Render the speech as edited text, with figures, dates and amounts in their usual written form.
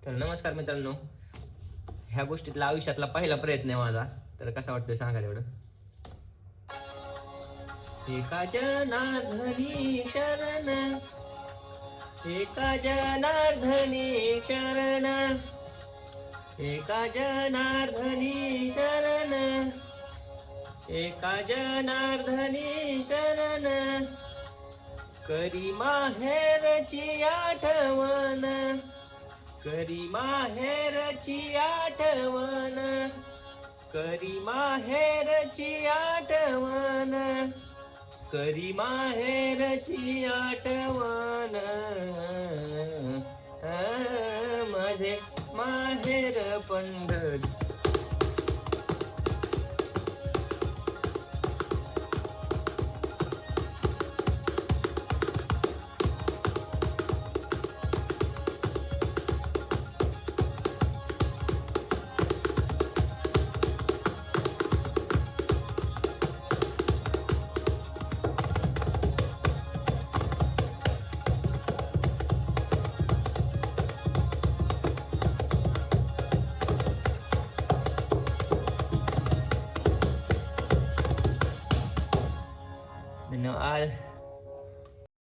तर नमस्कार मित्रांनो, ह्या गोष्टीतला आयुष्यातला पहिला प्रयत्न आहे माझा. तर कसा वाटतोय सांगा तेवढं. एका जनार्दनी शरण, एका जनार्दनी शरण, एका जनार्दनी शरण, एका जनार्दनी शरण, करी माहेरची आठवण, करी माहेरची आठवण, करी माहेरची आठवण, करी माहेरची आठवण. माझे माहेर पंढरी.